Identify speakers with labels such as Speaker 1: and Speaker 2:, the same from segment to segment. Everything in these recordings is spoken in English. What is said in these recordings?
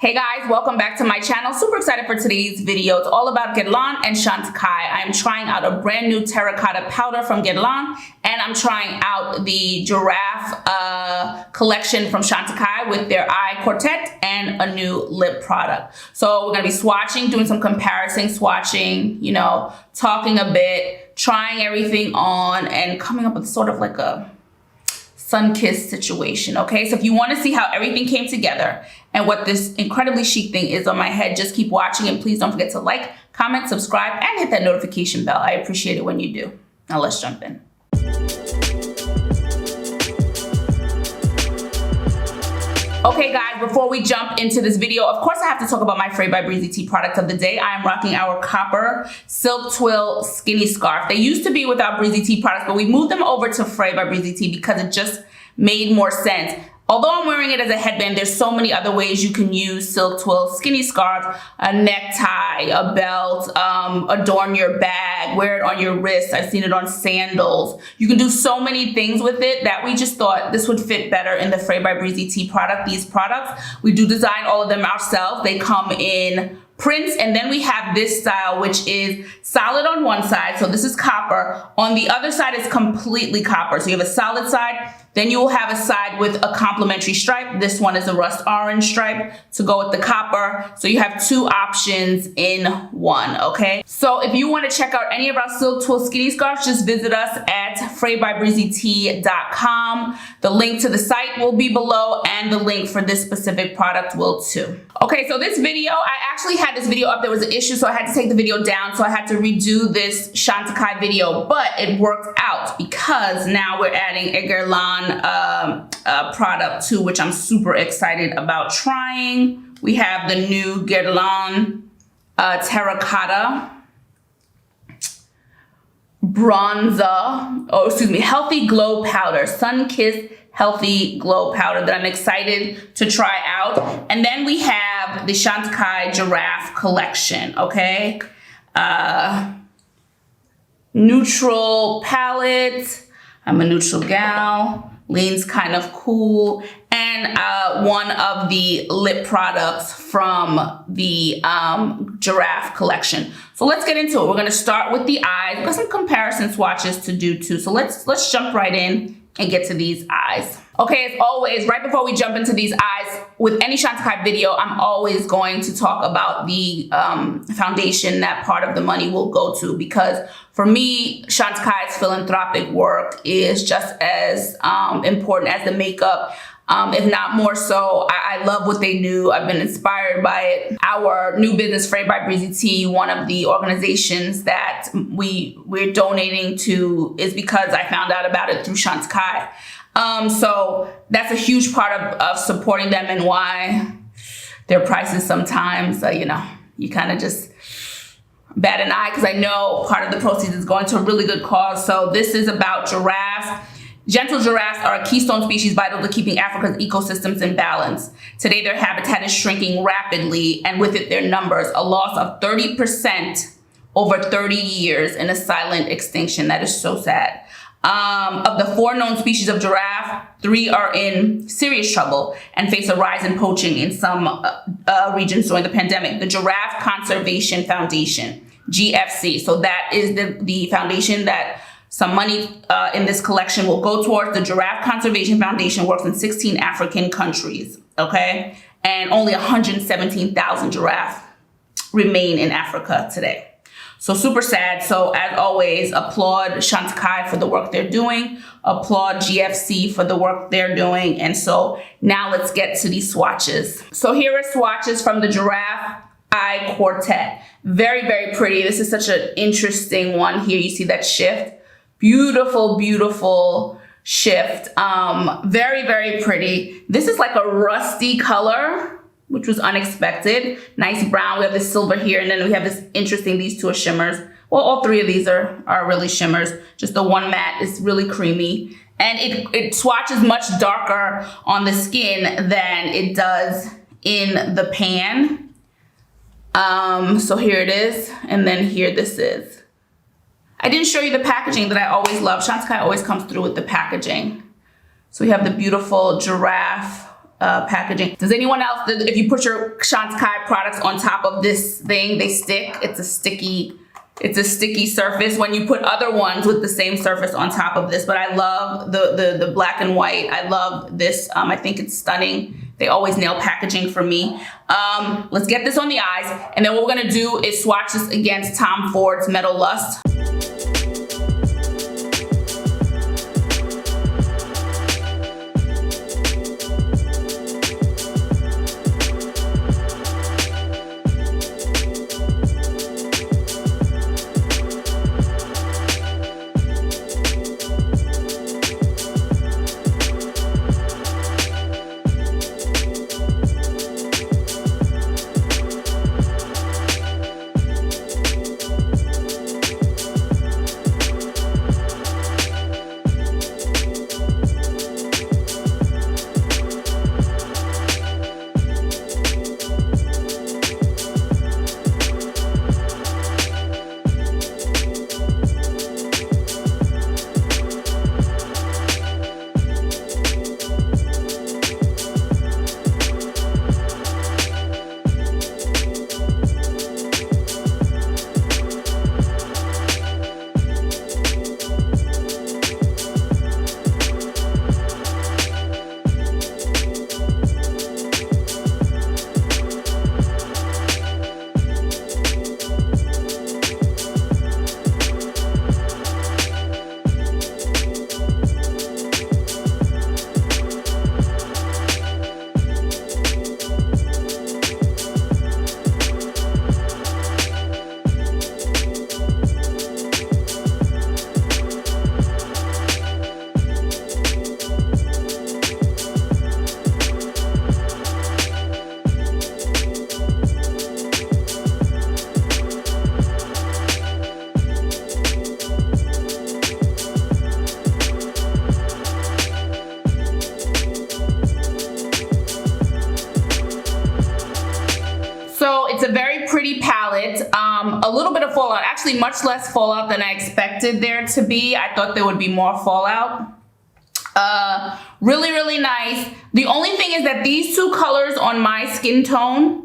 Speaker 1: Hey guys, welcome back to my channel. Super excited for today's video. It's all about Guerlain Chantecaille. I am trying out a brand new terracotta powder from Guerlain, and I'm trying out the Giraffe collection from Chantecaille with their eye quartet and a new lip product. So we're gonna be swatching, doing some comparison swatching, you know, talking a bit, trying everything on, and coming up with sort of like a sun-kissed situation, okay? So if you want to see how everything came together and what this incredibly chic thing is on my head, just keep watching, and please don't forget to like, comment, subscribe, and hit that notification bell. I appreciate it when you do. Now let's jump in. Okay guys, before we jump into this video, of course I have to talk about my Fraid by Breezy Tee product of the day. I am rocking our copper silk twill skinny scarf. They used to be with our Breezy Tee products, but we moved them over to Fraid by Breezy Tee because it just made more sense. Although I'm wearing it as a headband, there's so many other ways you can use silk twill skinny scarf, a necktie, a belt, adorn your bag, wear it on your wrist. I've seen it on sandals. You can do so many things with it that we just thought this would fit better in the Fraid by Breezy Tee product. These products, we do design all of them ourselves. They come in prints, and then we have this style, which is solid on one side. So this is copper. On the other side is completely copper. So you have a solid side, then you will have a side with a complementary stripe. This one is a rust orange stripe to go with the copper. So you have two options in one, okay? So if you want to check out any of our silk twill skinny scarves, just visit us at fraidbybreezytee.com. The link to the site will be below, and the link for this specific product will too. Okay, so this video, I actually had this video up. There was an issue, so I had to take the video down. So I had to redo this Chantecaille video, but it worked out because now we're adding a Guerlain product too, which I'm super excited about trying. We have the new Guerlain Terracotta Healthy Glow Powder, Sun-Kissed Healthy Glow Powder, that I'm excited to try out. And then we have the Chantecaille Giraffe collection, okay? Neutral palette. I'm a neutral gal. Leans kind of cool. And one of the lip products from the Giraffe collection. So let's get into it. We're gonna start with the eyes. We've got some comparison swatches to do too. So let's jump right in and get to these eyes. Okay, as always, right before we jump into these eyes, with any Chantecaille video, I'm always going to talk about the foundation that part of the money will go to, because for me, Chantecaille's philanthropic work is just as important as the makeup, if not more so. I love what they do. I've been inspired by it. Our new business, Fraid by Breezy Tee, one of the organizations that we're donating to is because I found out about it through Chantecaille. So that's a huge part of supporting them, and why their prices sometimes, you know, you kind of just bat an eye, because I know part of the proceeds is going to a really good cause. So this is about giraffes. Gentle giraffes are a keystone species vital to keeping Africa's ecosystems in balance. Today, their habitat is shrinking rapidly, and with it, their numbers, a loss of 30% over 30 years, in a silent extinction. That is so sad. Of the 4 known species of giraffe, 3 are in serious trouble and face a rise in poaching in some regions during the pandemic. The Giraffe Conservation Foundation, GFC. So that is the foundation that some money in this collection will go towards. The Giraffe Conservation Foundation works in 16 African countries, okay? And only 117,000 giraffes remain in Africa today. So super sad. So as always, applaud Chantecaille for the work they're doing. Applaud GFC for the work they're doing. And so now let's get to these swatches. So here are swatches from the Giraffe Eye Quartet. Very, very pretty. This is such an interesting one here. You see that shift. Beautiful, beautiful shift. Very, very pretty. This is like a rusty color, which was unexpected. Nice brown. We have this silver here, and then we have this interesting, these two are shimmers. Well, all 3 of these are really shimmers. Just the one matte is really creamy. And it swatches much darker on the skin than it does in the pan. So here it is, and then here this is. I didn't show you the packaging that I always love. Chantecaille always comes through with the packaging. So we have the beautiful giraffe packaging. Does anyone else, if you put your Chantecaille products on top of this thing, they stick? It's a sticky surface when you put other ones with the same surface on top of this. But I love the black and white. I love this. I think it's stunning. They always nail packaging for me. Let's get this on the eyes. And then what we're gonna do is swatch this against Tom Ford's Metal Lust. It's a very pretty palette. A little bit of fallout, actually much less fallout than I expected there to be. I thought there would be more fallout. Really, really nice. The only thing is that these two colors on my skin tone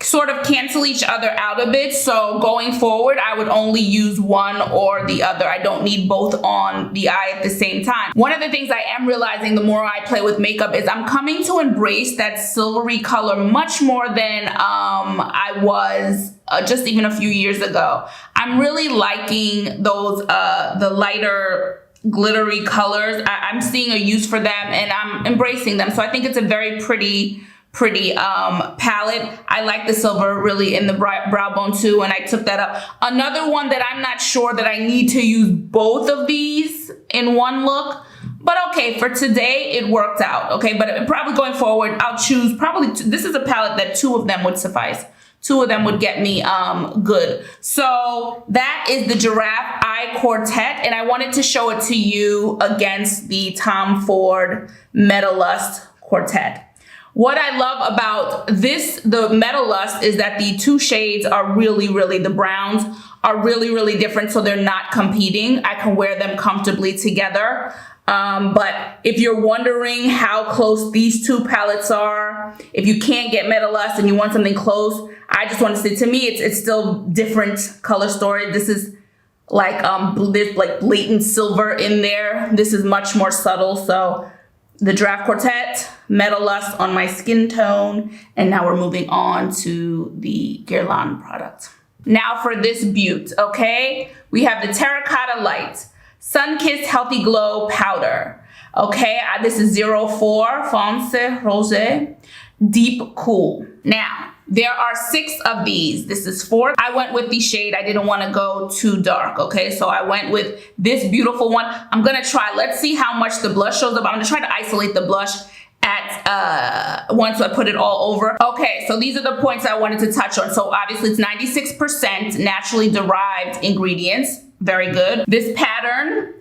Speaker 1: sort of cancel each other out a bit. So going forward, I would only use one or the other. I don't need both on the eye at the same time. One of the things I am realizing the more I play with makeup is I'm coming to embrace that silvery color much more than I was just even a few years ago. I'm really liking those, the lighter glittery colors. I'm seeing a use for them and I'm embracing them. So I think it's a very pretty palette. I like the silver really in the brow bone too, and I took that up. Another one that I'm not sure that I need to use both of these in one look, but okay, for today it worked out. Okay, but probably going forward, I'll choose probably this is a palette that two of them would suffice. Two of them would get me good. So that is the Giraffe Eye Quartet, and I wanted to show it to you against the Tom Ford Metal Lust Quartet. What I love about this, the Metal Lust, is that the two shades are really, the browns are really, really different, so they're not competing. I can wear them comfortably together. But if you're wondering how close these two palettes are, if you can't get Metal Lust and you want something close, I just want to say, to me, it's still different color story. This is like, there's like blatant silver in there. This is much more subtle, so the Giraffe Quartet, Metal Lust on my skin tone, and now we're moving on to the Guerlain product. Now for this beaut, okay? We have the Terracotta Light Sun-Kissed Healthy Glow Powder, okay? This is 04 Foncé Rosé Deep Cool. Now, there are 6 of these. This is 4. I went with the shade. I didn't want to go too dark, okay? So I went with this beautiful one. I'm gonna try, let's see how much the blush shows up. I'm gonna try to isolate the blush at once I put it all over. Okay, so these are the points I wanted to touch on. So obviously it's 96% naturally derived ingredients. Very good. This pattern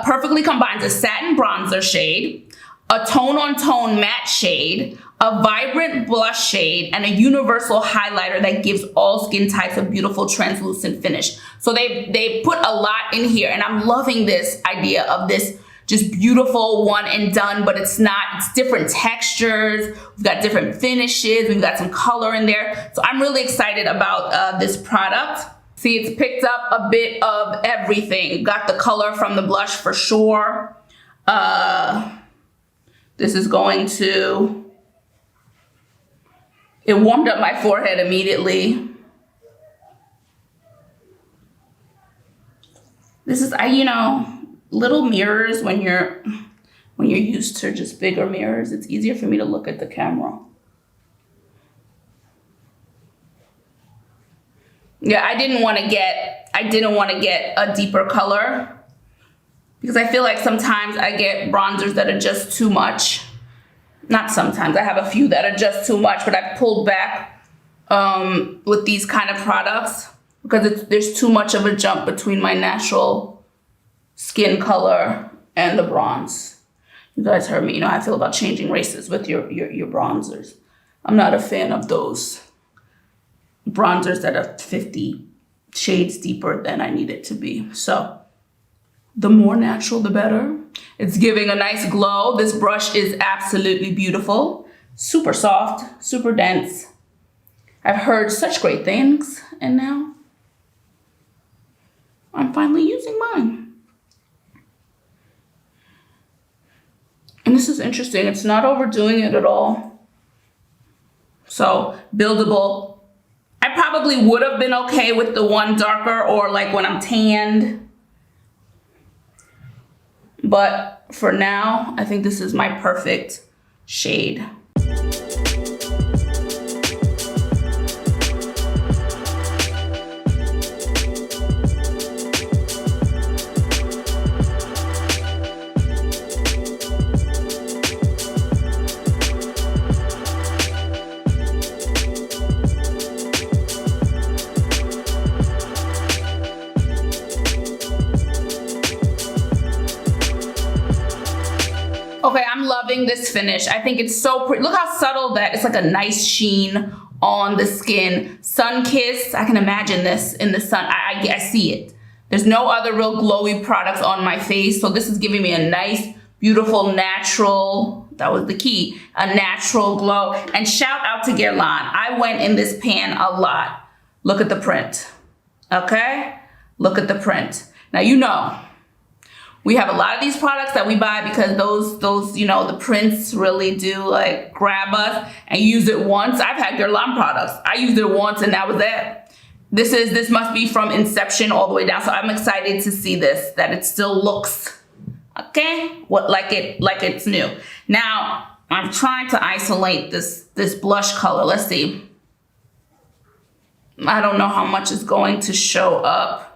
Speaker 1: perfectly combines a satin bronzer shade, a tone-on-tone matte shade, a vibrant blush shade, and a universal highlighter that gives all skin types a beautiful translucent finish. So they put a lot in here, and I'm loving this idea of this just beautiful one and done, but it's not. It's different textures. We've got different finishes. We've got some color in there. So I'm really excited about this product. See, it's picked up a bit of everything. Got the color from the blush for sure. This is going to, it warmed up my forehead immediately. This is, you know, little mirrors when you're used to just bigger mirrors, it's easier for me to look at the camera. Yeah, I didn't want to get a deeper color because I feel like sometimes I get bronzers that are just too much. Not sometimes, I have a few that are just too much, but I've pulled back with these kind of products because there's too much of a jump between my natural skin color and the bronze. You guys heard me, you know how I feel about changing races with your bronzers. I'm not a fan of those bronzers that are 50 shades deeper than I need it to be. So the more natural, the better. It's giving a nice glow. This brush is absolutely beautiful. Super soft, super dense. I've heard such great things, and now I'm finally using mine. And this is interesting. It's not overdoing it at all. So buildable. I probably would have been okay with the one darker or like when I'm tanned. But for now, I think this is my perfect shade. Okay, I'm loving this finish. I think it's so pretty. Look how subtle that it's like a nice sheen on the skin. Sun-kissed, I can imagine this in the sun. I see it. There's no other real glowy products on my face. So this is giving me a nice, beautiful, natural, that was the key, a natural glow. And shout out to Guerlain. I went in this pan a lot. Look at the print, okay? Look at the print. Now, you know, we have a lot of these products that we buy because those, you know, the prints really do like grab us and use it once. I've had Guerlain products. I used it once and that was it. This must be from inception all the way down. So I'm excited to see this, that it still looks, okay, like it's new. Now, I'm trying to isolate this blush color. Let's see. I don't know how much is going to show up.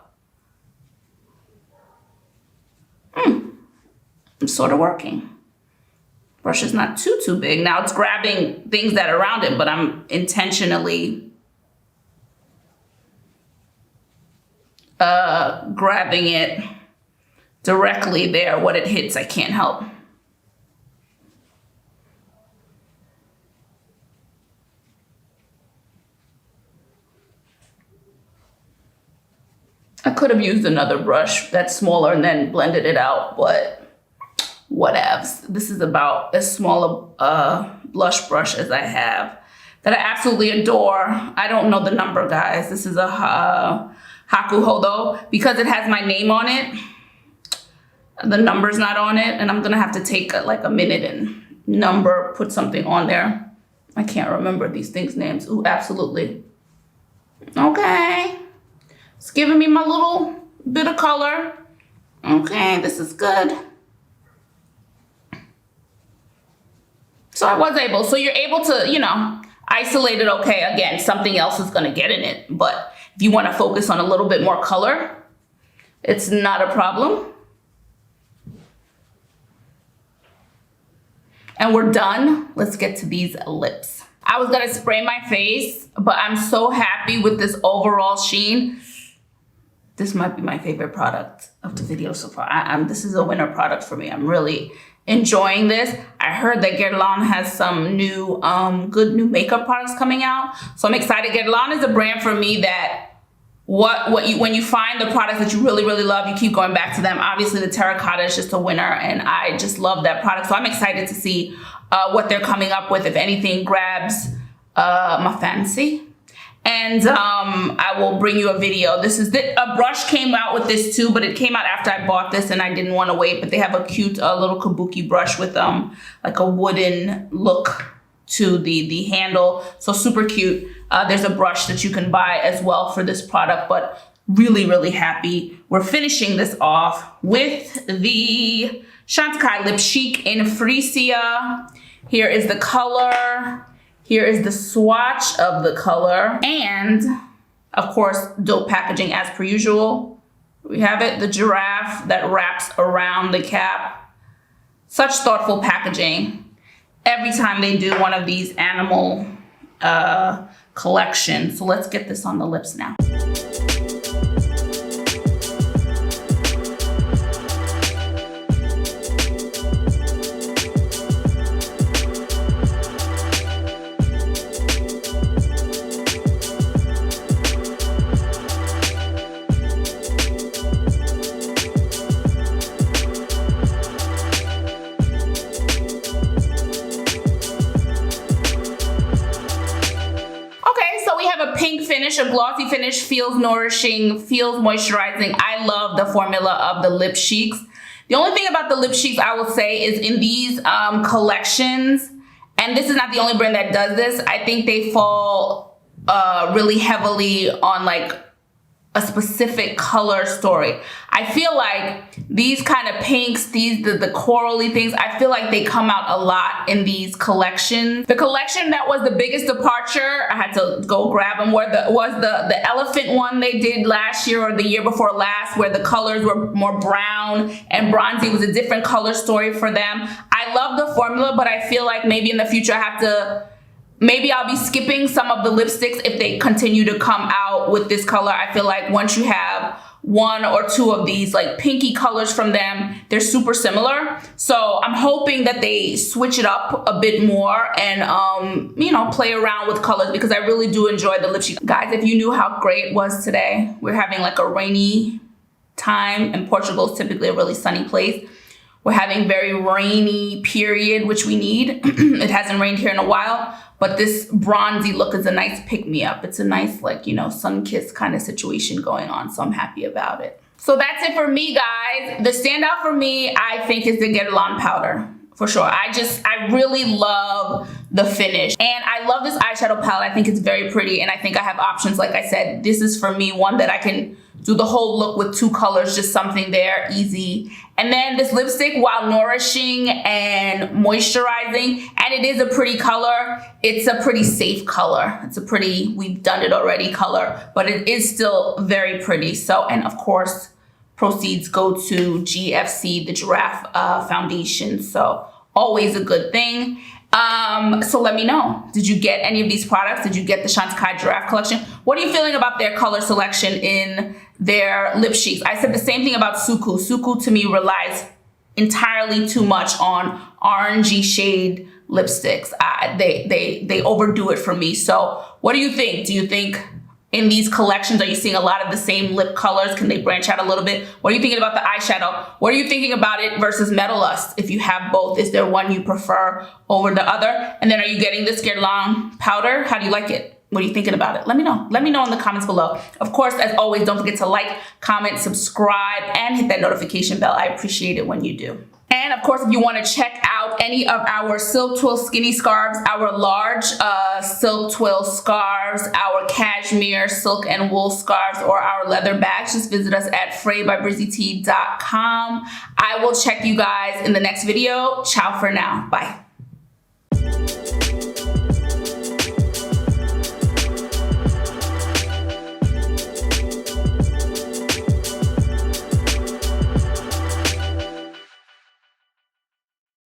Speaker 1: I'm sort of working. Brush is not too big. Now it's grabbing things that are around it, but I'm intentionally grabbing it directly there. What it hits, I can't help. I could have used another brush that's smaller and then blended it out, but whatevs. This is about as small a blush brush as I have that I absolutely adore. I don't know the number, guys. This is a Haku Hodo. Because it has my name on it, the number's not on it, and I'm gonna have to take like a minute and put something on there. I can't remember these things' names. Ooh, absolutely. Okay. It's giving me my little bit of color. Okay, this is good. So I was able, so you're able to, you know, isolate it okay. Again, something else is gonna get in it, but if you wanna focus on a little bit more color, it's not a problem. And we're done. Let's get to these lips. I was gonna spray my face, but I'm so happy with this overall sheen. This might be my favorite product of the video so far. This is a winner product for me. I'm really enjoying this. I heard that Guerlain has some new, good new makeup products coming out. So I'm excited. Guerlain is a brand for me that when you find the products that you really, really love, you keep going back to them. Obviously, the Terracotta is just a winner, and I just love that product. So I'm excited to see what they're coming up with, if anything grabs my fancy. And I will bring you a video. A brush came out with this too, but it came out after I bought this and I didn't want to wait. But they have a cute little kabuki brush with like a wooden look to the handle. So super cute. There's a brush that you can buy as well for this product, but really, really happy. We're finishing this off with the Chantecaille Lip Chic in Freesia. Here is the color. Here is the swatch of the color. And of course, dope packaging as per usual. We have it, the giraffe that wraps around the cap. Such thoughtful packaging. Every time they do one of these animal collections. So let's get this on the lips now. A glossy finish, feels nourishing, feels moisturizing. I love the formula of the lip cheeks. The only thing about the lip cheeks I will say is in these collections, and this is not the only brand that does this, I think they fall really heavily on like a specific color story. I feel like these kind of pinks, the corally things, I feel like they come out a lot in these collections. The collection that was the biggest departure, I had to go grab them, was the elephant one they did last year or the year before last, where the colors were more brown and bronzy. It was a different color story for them. I love the formula, but I feel like maybe in the future I have to, maybe I'll be skipping some of the lipsticks if they continue to come out with this color. I feel like once you have one or two of these like pinky colors from them, they're super similar. So I'm hoping that they switch it up a bit more and, you know, play around with colors, because I really do enjoy the lip cheek. Guys, if you knew how great it was today, we're having like a rainy time, and Portugal is typically a really sunny place. We're having very rainy period, which we need. It hasn't rained here in a while, but this bronzy look is a nice pick-me-up. It's a nice, like, you know, sun-kissed kind of situation going on, so I'm happy about it. So that's it for me, guys. The standout for me, I think, is the Guerlain powder, for sure. I really love the finish. And I love this eyeshadow palette. I think it's very pretty, and I think I have options. Like I said, this is for me one that I can do the whole look with two colors, just something there, easy. And then this lipstick, while nourishing and moisturizing, and it is a pretty color, it's a pretty safe color. It's a pretty, we've done it already color, but it is still very pretty. So, and of course, proceeds go to GFC, the Giraffe foundation. So always a good thing. So let me know, did you get any of these products? Did you get the Chantecaille Giraffe collection? What are you feeling about their color selection in their lip cheeks? I said the same thing about Suku. Suku to me relies entirely too much on orangey shade lipsticks. They overdo it for me. So what do you think? Do you think in these collections, are you seeing a lot of the same lip colors? Can they branch out a little bit? What are you thinking about the eyeshadow? What are you thinking about it versus Metal Lust? If you have both, is there one you prefer over the other? And then are you getting this Guerlain powder? How do you like it? What are you thinking about it? Let me know. Let me know in the comments below. Of course, as always, don't forget to like, comment, subscribe, and hit that notification bell. I appreciate it when you do. And of course, if you want to check out any of our Silk Twill skinny scarves, our large Silk Twill scarves, our cashmere, silk, and wool scarves, or our leather bags, just visit us at freidbybreezytee.com. I will check you guys in the next video. Ciao for now. Bye.